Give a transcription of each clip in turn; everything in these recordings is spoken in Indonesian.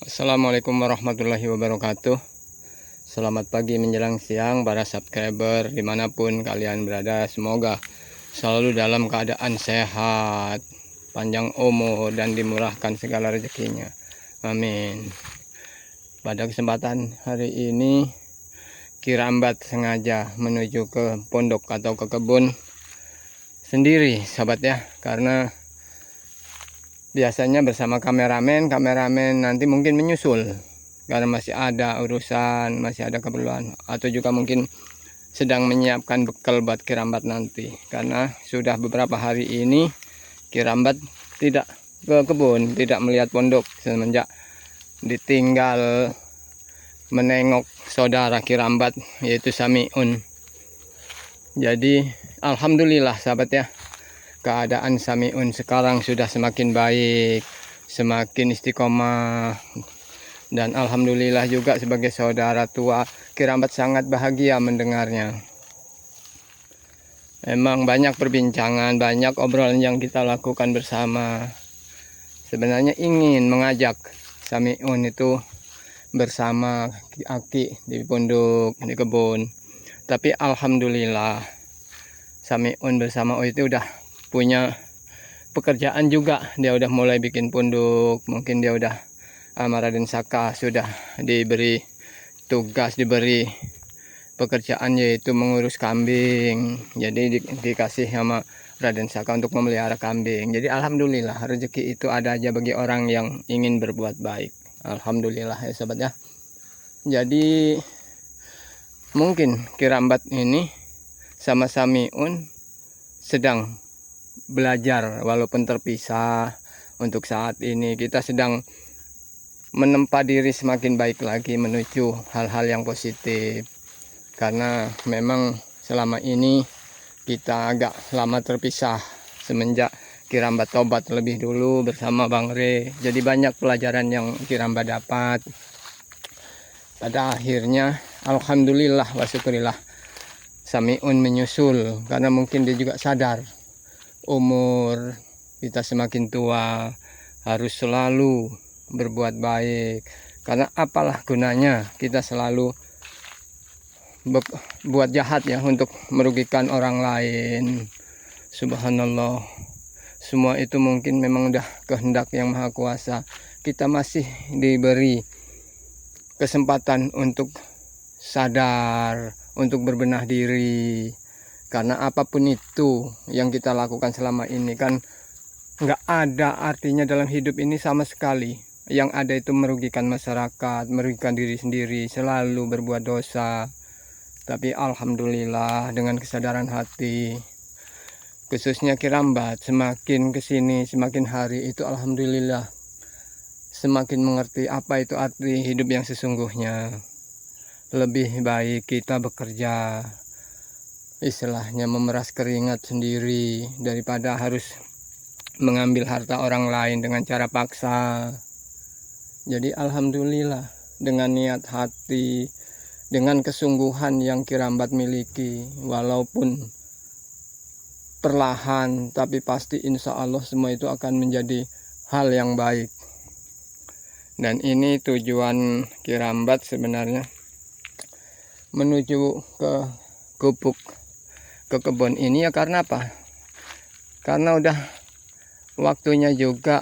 Assalamualaikum warahmatullahi wabarakatuh. Selamat pagi menjelang siang para subscriber dimanapun kalian berada. Semoga selalu dalam keadaan sehat, panjang umur, dan dimurahkan segala rezekinya. Amin. Pada kesempatan hari ini Kirambat sengaja menuju ke pondok atau ke kebun sendiri sahabat ya, karena biasanya bersama kameramen nanti mungkin menyusul karena masih ada urusan, masih ada keperluan, atau juga mungkin sedang menyiapkan bekal buat Kirambat nanti, karena sudah beberapa hari ini Kirambat tidak ke kebun, tidak melihat pondok semenjak ditinggal menengok saudara Kirambat yaitu Samiun. Jadi alhamdulillah sahabat ya, keadaan Samiun sekarang sudah semakin baik, semakin istiqomah, dan alhamdulillah juga sebagai saudara tua Kirambat sangat bahagia mendengarnya. Memang banyak perbincangan, banyak obrolan yang kita lakukan bersama. Sebenarnya ingin mengajak Samiun itu bersama Aki di pondok, di kebun, tapi alhamdulillah Samiun bersama itu udah punya pekerjaan juga. Dia udah mulai bikin pondok, mungkin dia udah Raden Saka sudah diberi tugas, diberi pekerjaan yaitu mengurus kambing. Jadi dikasih sama Raden Saka untuk memelihara kambing. Jadi alhamdulillah rezeki itu ada aja bagi orang yang ingin berbuat baik. Alhamdulillah ya sahabat ya. Jadi mungkin Kirambat ini sama Samiun sedang belajar walaupun terpisah. Untuk saat ini kita sedang menempa diri semakin baik lagi menuju hal-hal yang positif, karena memang selama ini kita agak lama terpisah semenjak Kirambat tobat lebih dulu bersama Bang Re. Jadi banyak pelajaran yang Kirambat dapat. Pada akhirnya alhamdulillah wa syukurillah Samiun menyusul, karena mungkin dia juga sadar umur kita semakin tua, harus selalu berbuat baik. Karena apalah gunanya kita selalu buat jahat ya untuk merugikan orang lain. Subhanallah, semua itu mungkin memang udah kehendak yang maha kuasa. Kita masih diberi kesempatan untuk sadar, untuk berbenah diri. Karena apapun itu yang kita lakukan selama ini kan nggak ada artinya dalam hidup ini sama sekali. Yang ada itu merugikan masyarakat, merugikan diri sendiri, selalu berbuat dosa. Tapi alhamdulillah dengan kesadaran hati, khususnya Kirambat, semakin kesini, semakin hari itu alhamdulillah semakin mengerti apa itu arti hidup yang sesungguhnya. Lebih baik kita bekerja, istilahnya memeras keringat sendiri, daripada harus mengambil harta orang lain dengan cara paksa. Jadi alhamdulillah dengan niat hati, dengan kesungguhan yang Kirambat miliki, walaupun perlahan, tapi pasti insya Allah semua itu akan menjadi hal yang baik. Dan ini tujuan Kirambat sebenarnya menuju ke gubuk, ke kebun ini ya karena apa? Karena udah waktunya juga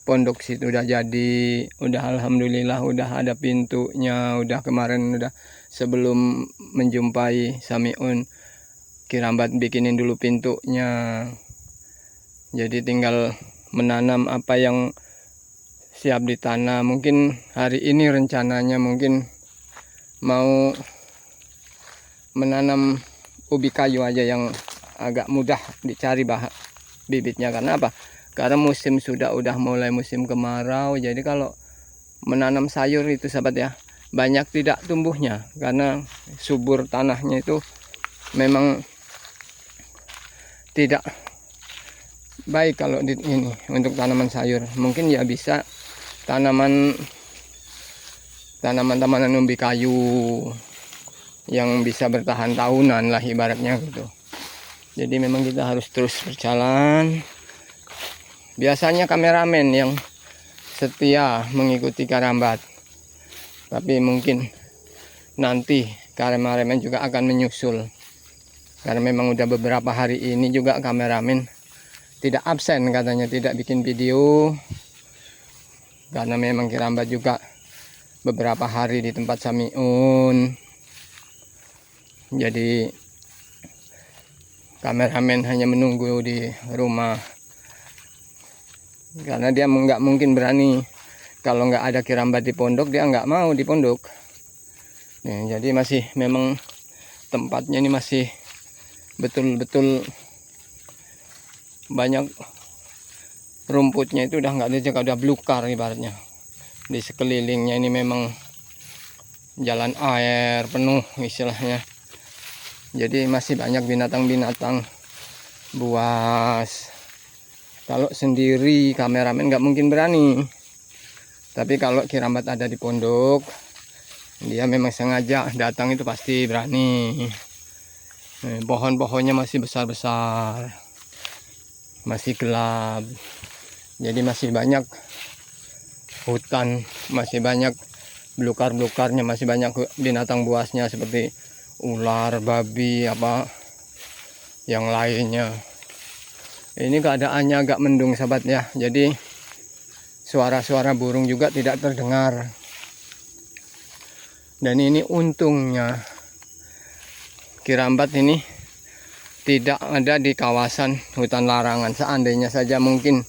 pondok situ udah jadi, udah alhamdulillah udah ada pintunya, udah kemarin udah sebelum menjumpai Samiun Kirambat bikinin dulu pintunya. Jadi tinggal menanam apa yang siap ditanam. Mungkin hari ini rencananya mungkin mau menanam ubi kayu aja yang agak mudah dicari bibitnya. Karena apa? Karena musim udah mulai musim kemarau. Jadi kalau menanam sayur itu sahabat ya, banyak tidak tumbuhnya karena subur tanahnya itu memang tidak baik kalau ini untuk tanaman sayur. Mungkin ya bisa tanaman ubi kayu yang bisa bertahan tahunan lah ibaratnya gitu. Jadi memang kita harus terus berjalan. Biasanya kameramen yang setia mengikuti Karambat. Tapi mungkin nanti kameramen juga akan menyusul. Karena memang udah beberapa hari ini juga kameramen tidak absen, katanya tidak bikin video. Karena memang Kirambat juga beberapa hari di tempat Samiun. Jadi kameramen hanya menunggu di rumah. Karena dia nggak mungkin berani. Kalau nggak ada Kirambat di pondok, dia nggak mau di pondok. Nih, jadi masih memang tempatnya ini masih betul-betul banyak rumputnya, itu udah nggak ada jaga, udah belukar ibaratnya. Di sekelilingnya ini memang jalan air penuh istilahnya. Jadi masih banyak binatang-binatang buas. Kalau sendiri kameramen nggak mungkin berani. Tapi kalau Kirambat ada di pondok, dia memang sengaja datang, itu pasti berani. Pohon-pohonnya masih besar-besar, masih gelap. Jadi masih banyak hutan, masih banyak belukar-belukarnya, masih banyak binatang buasnya seperti ular, babi, apa yang lainnya. Ini keadaannya agak mendung sahabat ya, jadi suara-suara burung juga tidak terdengar. Dan ini untungnya Kirambat ini tidak ada di kawasan hutan larangan. Seandainya saja mungkin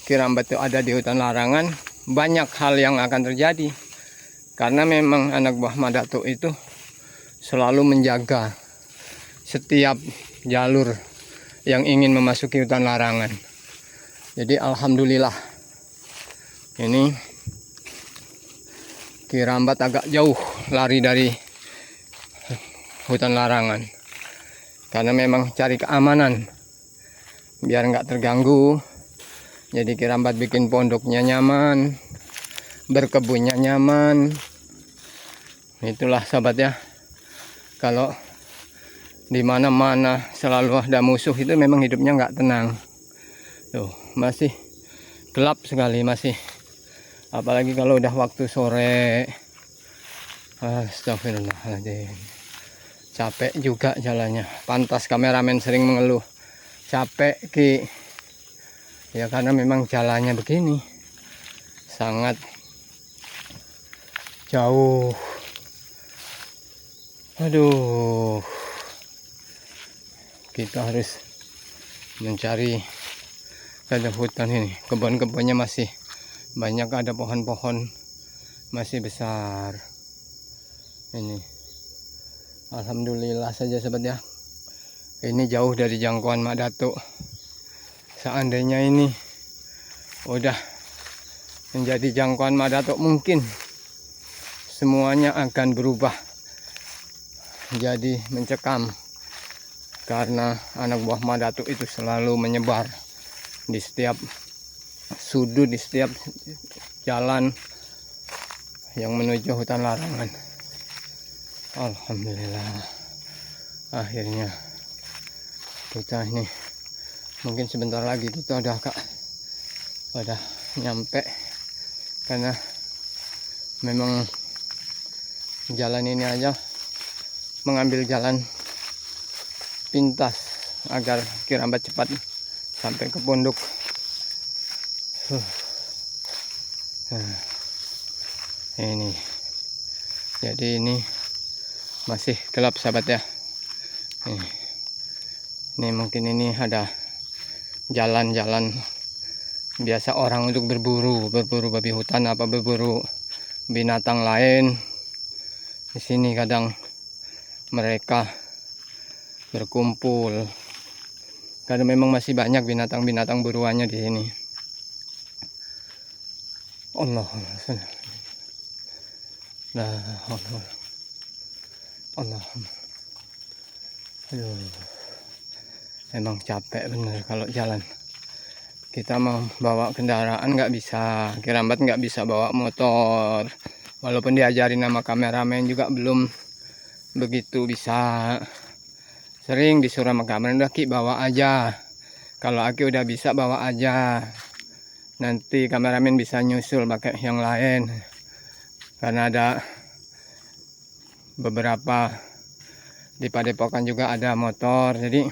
Kirambat itu ada di hutan larangan, banyak hal yang akan terjadi. Karena memang anak buah Madatuk itu selalu menjaga setiap jalur yang ingin memasuki hutan larangan. Jadi alhamdulillah ini Kirambat agak jauh lari dari hutan larangan. Karena memang cari keamanan biar nggak terganggu. Jadi Kirambat bikin pondoknya nyaman, berkebunnya nyaman. Itulah sahabat ya. Kalau di mana-mana selalu ada musuh, itu memang hidupnya nggak tenang. Tuh, masih gelap sekali masih. Apalagi kalau udah waktu sore. Astagfirullahaladzim. Capek juga jalannya. Pantas kameramen sering mengeluh, capek Ki. Ya karena memang jalannya begini, sangat jauh. Aduh, kita harus mencari dalam hutan ini. Kebun-kebunnya masih banyak, ada pohon-pohon masih besar. Ini alhamdulillah saja sahabat ya. Ini jauh dari jangkauan Mak Datuk. Seandainya ini udah menjadi jangkauan Mak Datuk, mungkin semuanya akan berubah jadi mencekam. Karena anak buah Mak Datuk itu selalu menyebar di setiap sudut, di setiap jalan yang menuju hutan larangan. Alhamdulillah, akhirnya kita ini mungkin sebentar lagi kita udah nyampe. Karena memang jalan ini aja mengambil jalan pintas agar Kirambat cepat sampai ke pondok. Ini jadi ini masih gelap sahabat ya. Ini mungkin ini ada jalan-jalan biasa orang untuk berburu babi hutan, apa berburu binatang lain. Di sini kadang mereka berkumpul karena memang masih banyak binatang-binatang buruannya di sini. Allah aduh, emang capek bener kalau jalan. Kita mau bawa kendaraan nggak bisa, Kirambat nggak bisa bawa motor. Walaupun diajarin sama kameramen juga belum begitu bisa. Sering disuruh sama kameramen, udah Ki bawa aja. Kalau Aki udah bisa bawa aja. Nanti kameramen bisa nyusul pakai yang lain, karena ada beberapa di Padepokan juga ada motor. Jadi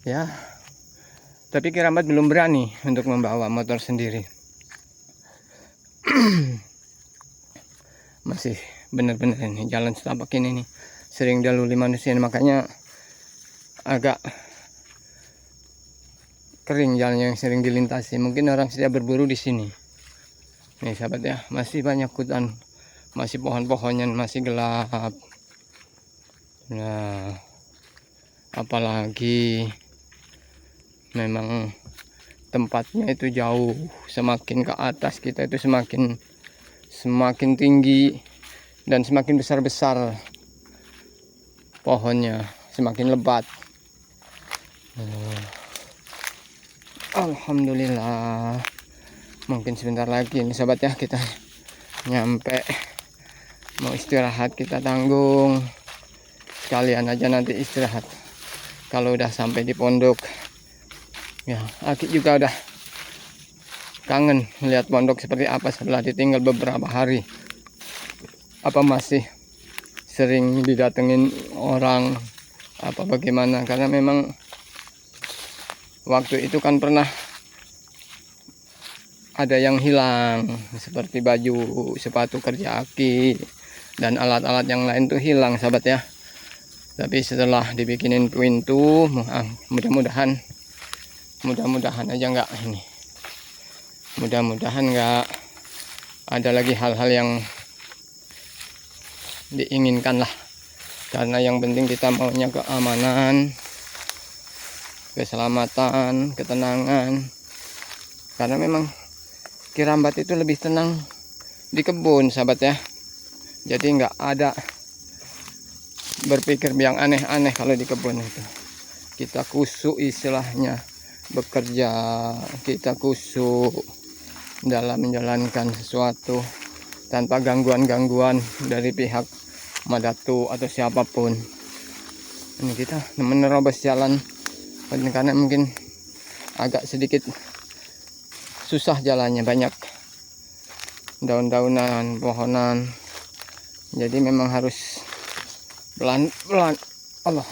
ya, tapi Kirambat belum berani untuk membawa motor sendiri. Masih bener-bener ini jalan setapak ini nih sering dilalui manusia, makanya agak kering jalan yang sering dilintasi. Mungkin orang sudah berburu di sini. Nih sahabat ya, masih banyak hutan, masih pohon-pohonnya masih gelap. Nah, apalagi memang tempatnya itu jauh, semakin ke atas kita itu semakin tinggi dan semakin besar-besar pohonnya, semakin lebat. Alhamdulillah, mungkin sebentar lagi nih sahabat ya kita nyampe. Mau istirahat kita tanggung, sekalian aja nanti istirahat kalau udah sampai di pondok. Ya, Aki juga udah kangen melihat pondok seperti apa setelah ditinggal beberapa hari. Apa masih sering didatengin orang apa bagaimana, karena memang waktu itu kan pernah ada yang hilang, seperti baju sepatu kerja Aki dan alat-alat yang lain tuh hilang sahabat ya. Tapi setelah dibikinin pintu, mudah-mudahan aja nggak ini, mudah-mudahan nggak ada lagi hal-hal yang diinginkan lah, karena yang penting kita maunya keamanan, keselamatan, ketenangan. Karena memang Kirambat itu lebih tenang di kebun sahabat ya. Jadi nggak ada berpikir yang aneh-aneh kalau di kebun itu. Kita kusuk istilahnya, bekerja kita kusuk dalam menjalankan sesuatu tanpa gangguan-gangguan dari pihak Madatu atau siapapun. Ini kita menerobos jalan karena mungkin agak sedikit susah jalannya, banyak daun-daunan, pohonan. Jadi memang harus pelan-pelan. Allah.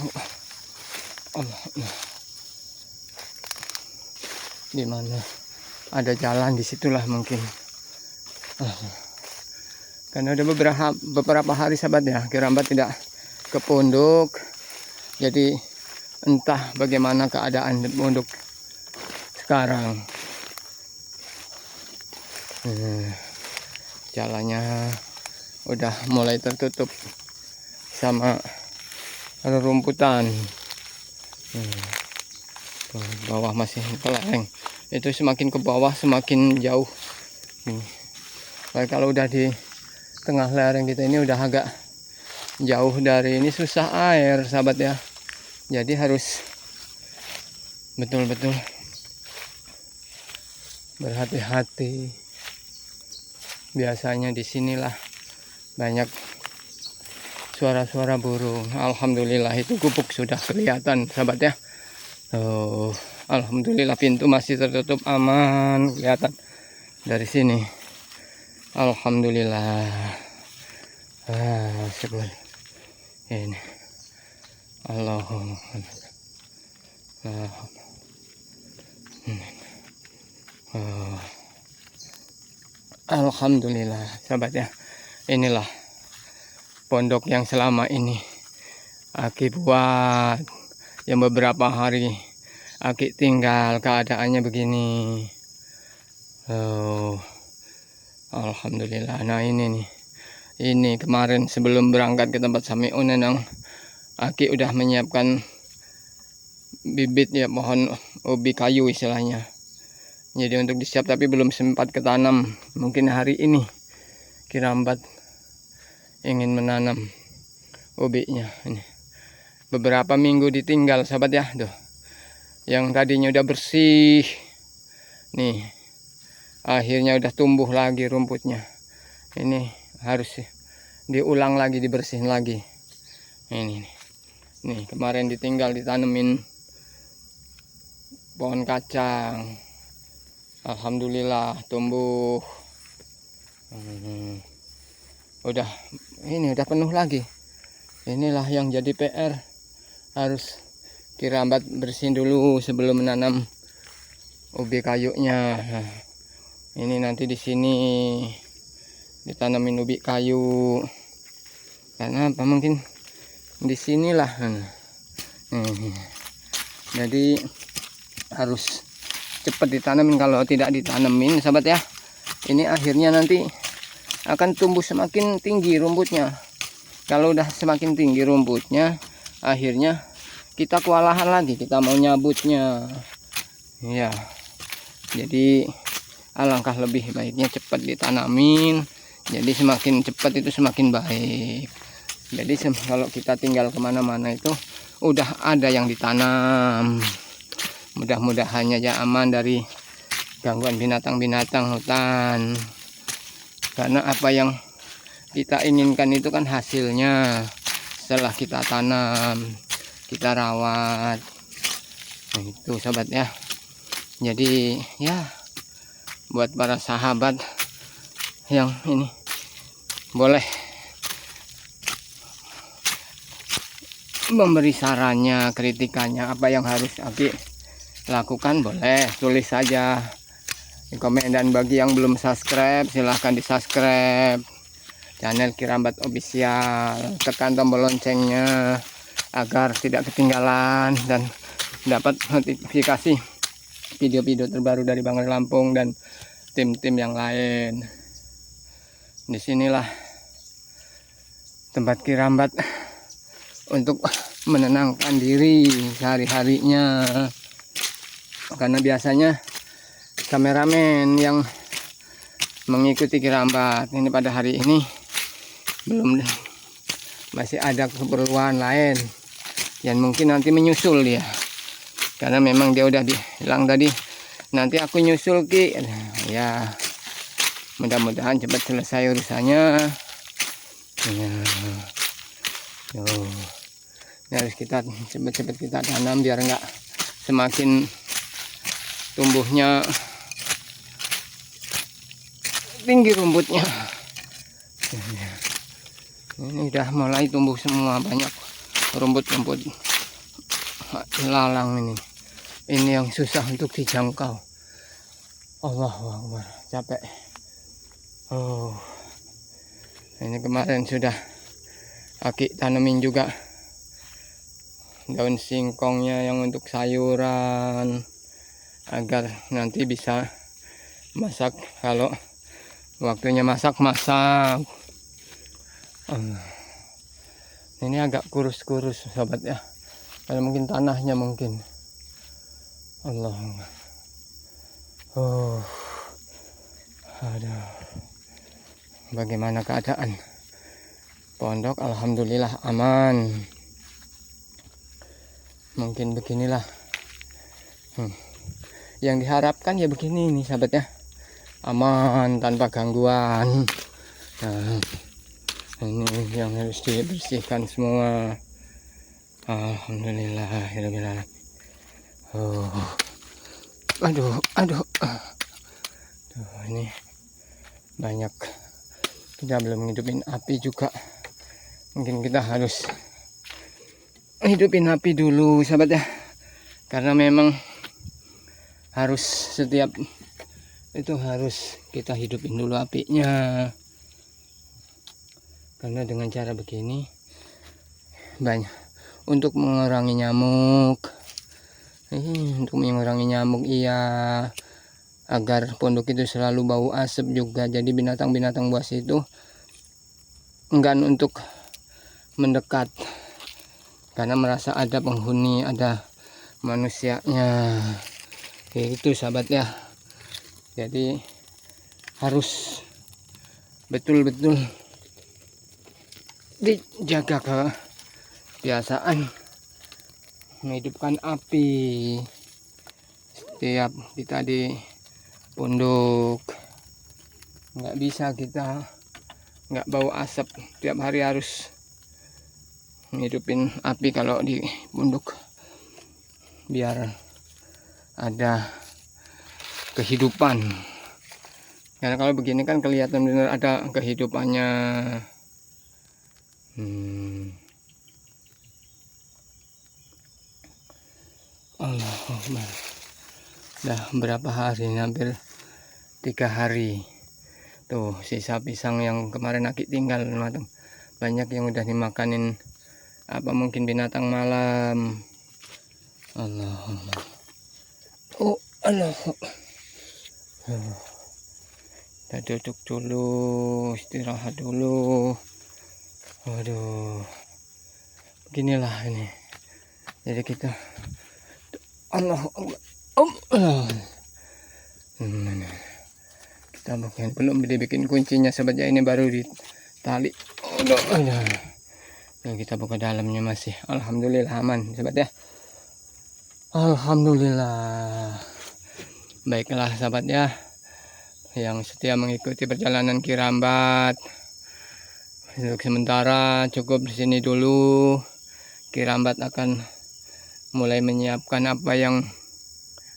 Di mana ada jalan disitulah mungkin. Karena udah beberapa hari sahabat ya Kirambat tidak ke pondok. Jadi entah bagaimana keadaan di pondok sekarang. Jalannya udah mulai tertutup sama rerumputan. Tuh, bawah masih lereng. Itu semakin ke bawah semakin jauh. Baik, kalau udah di tengah lereng kita ini udah agak jauh dari ini, susah air sahabat ya. Jadi harus betul-betul berhati-hati. Biasanya di sinilah banyak suara-suara burung. Alhamdulillah itu gubuk sudah kelihatan sahabat ya. Alhamdulillah pintu masih tertutup aman kelihatan dari sini. Alhamdulillah. Syukur. Ini. Allahumma. Alhamdulillah sahabat ya. Inilah pondok yang selama ini Aki buat, yang beberapa hari Aki tinggal keadaannya begini. Alhamdulillah. Nah ini nih, ini kemarin sebelum berangkat ke tempat Samiun Nenang, Aki udah menyiapkan bibit ya, pohon ubi kayu istilahnya. Jadi untuk disiap, tapi belum sempat ketanam. Mungkin hari ini Kirambat ingin menanam ubinya. Ini beberapa minggu ditinggal sahabat ya. Tuh, yang tadinya udah bersih, nih akhirnya udah tumbuh lagi rumputnya. Ini harus diulang lagi, dibersihin lagi. Ini nih kemarin ditinggal ditanemin pohon kacang. Alhamdulillah tumbuh. Udah penuh lagi. Inilah yang jadi PR, harus Kirambat bersihin dulu sebelum menanam ubi kayunya. Nah, ini nanti di sini ditanamin ubi kayu, karena apa, mungkin di sinilah. Jadi harus cepat ditanamin. Kalau tidak ditanamin sahabat ya, ini akhirnya nanti akan tumbuh semakin tinggi rumputnya. Kalau udah semakin tinggi rumputnya, akhirnya kita kewalahan lagi, kita mau nyabutnya ya. Jadi alangkah lebih baiknya cepat ditanamin. Jadi semakin cepat itu semakin baik. Jadi kalau kita tinggal kemana-mana itu udah ada yang ditanam. Mudah-mudahannya ya aman dari gangguan binatang-binatang hutan. Karena apa yang kita inginkan itu kan hasilnya setelah kita tanam, kita rawat. Nah, itu sahabat ya. Jadi ya, buat para sahabat yang ini boleh memberi sarannya, kritikannya, apa yang harus Aki lakukan, boleh tulis saja di komen. Dan bagi yang belum subscribe, silahkan di subscribe channel Kirambat Official, tekan tombol loncengnya agar tidak ketinggalan dan dapat notifikasi video-video terbaru dari Bang Lampung dan tim-tim yang lain. Disinilah tempat Kirambat untuk menenangkan diri sehari-harinya, karena biasanya kameramen yang mengikuti Kirambat ini pada hari ini masih ada keperluan lain, dan mungkin nanti menyusul dia, karena memang dia udah bilang tadi, nanti aku nyusul Ki. Ya, mudah-mudahan cepat selesai urusannya ya. Ini harus kita cepat-cepat kita tanam biar enggak semakin tumbuhnya tinggi rumputnya. Ini udah mulai tumbuh semua, banyak rumput-rumput lalang ini. Ini yang susah untuk dijangkau. Allahu Akbar, capek. Ini kemarin sudah Aki tanemin juga daun singkongnya yang untuk sayuran, agar nanti bisa masak kalau waktunya masak. Ini agak kurus-kurus sobat ya, karena mungkin tanahnya mungkin. Allah. Aduh. Bagaimana keadaan pondok? Alhamdulillah aman. Mungkin beginilah yang diharapkan ya, begini nih sahabat ya, aman tanpa gangguan. Nah, ini yang harus dibersihkan semua. Alhamdulillah. Aduh, ini banyak. Kita belum hidupin api juga. Mungkin kita harus hidupin api dulu sahabat ya, karena memang harus setiap itu harus kita hidupin dulu apinya, karena dengan cara begini banyak untuk mengurangi nyamuk. Untuk mengurangi nyamuk iya, agar pondok itu selalu bau asap juga. Jadi binatang-binatang buas itu enggan untuk mendekat, karena merasa ada penghuni, ada manusianya. Itu sahabat ya. Jadi harus betul-betul dijaga kebiasaan menghidupkan api setiap kita di pondok. Nggak bisa kita nggak bau asap, tiap hari harus menghidupin api kalau di pondok, biar ada kehidupan. Karena kalau begini kan kelihatan benar ada kehidupannya. Allahumma. Dah berapa hari? Hampir 3 hari. Tuh sisa pisang yang kemarin Aki tinggal matang. Banyak yang udah dimakanin apa mungkin binatang malam. Allahumma. Oh Allah. Kita duduk dulu, istirahat dulu. Waduh, beginilah ini. Jadi kita Allah kita belum dibikin kuncinya sahabatnya, ini baru di tali. Nah, kita buka dalamnya masih. Alhamdulillah aman sahabat ya. Alhamdulillah. Baiklah sahabat ya, yang setia mengikuti perjalanan Kirambat. Untuk sementara cukup di sini dulu. Kirambat akan mulai menyiapkan apa yang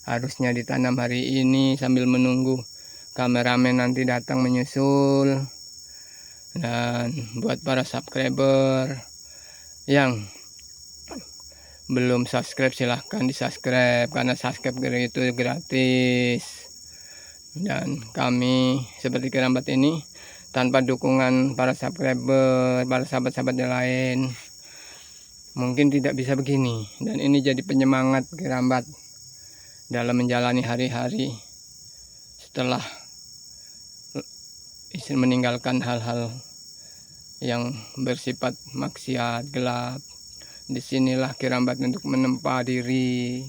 harusnya ditanam hari ini sambil menunggu kameramen nanti datang menyusul. Dan buat para subscriber yang belum subscribe silahkan di subscribe, karena subscribe itu gratis. Dan kami seperti Kirambat ini tanpa dukungan para subscriber, para sahabat-sahabat yang lain mungkin tidak bisa begini. Dan ini jadi penyemangat Kirambat dalam menjalani hari-hari setelah meninggalkan hal-hal yang bersifat maksiat, gelap. Disinilah Kirambat untuk menempa diri,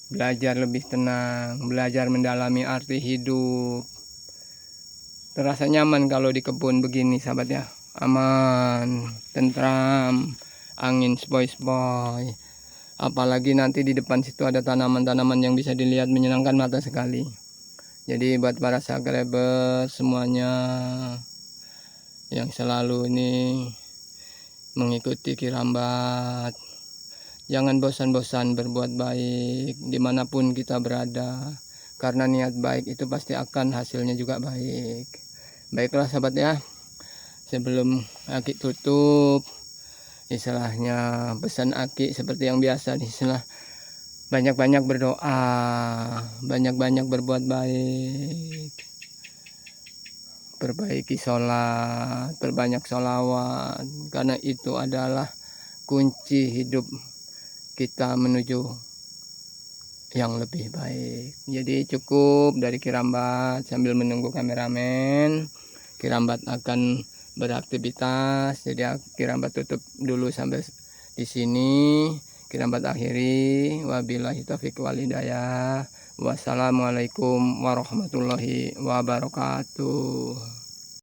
belajar lebih tenang, belajar mendalami arti hidup. Terasa nyaman kalau di kebun begini sahabat ya, aman, tentram, angin sepoi-sepoi. Apalagi nanti di depan situ ada tanaman-tanaman yang bisa dilihat menyenangkan mata sekali. Jadi buat para subscriber semuanya yang selalu ini mengikuti Kirambat, jangan bosan-bosan berbuat baik dimanapun kita berada, karena niat baik itu pasti akan hasilnya juga baik. Baiklah sahabat ya, sebelum Aki tutup, istilahnya pesan Aki seperti yang biasa, istilah banyak-banyak berdoa, banyak-banyak berbuat baik, perbaiki sholat, perbanyak sholawat, karena itu adalah kunci hidup kita menuju yang lebih baik. Jadi cukup dari Kirambat, sambil menunggu kameramen Kirambat akan beraktivitas. Jadi Kirambat tutup dulu sampai di sini. Kirambat akhiri. Wabillahi taufiq wal hidayah. Wassalamualaikum warahmatullahi wabarakatuh.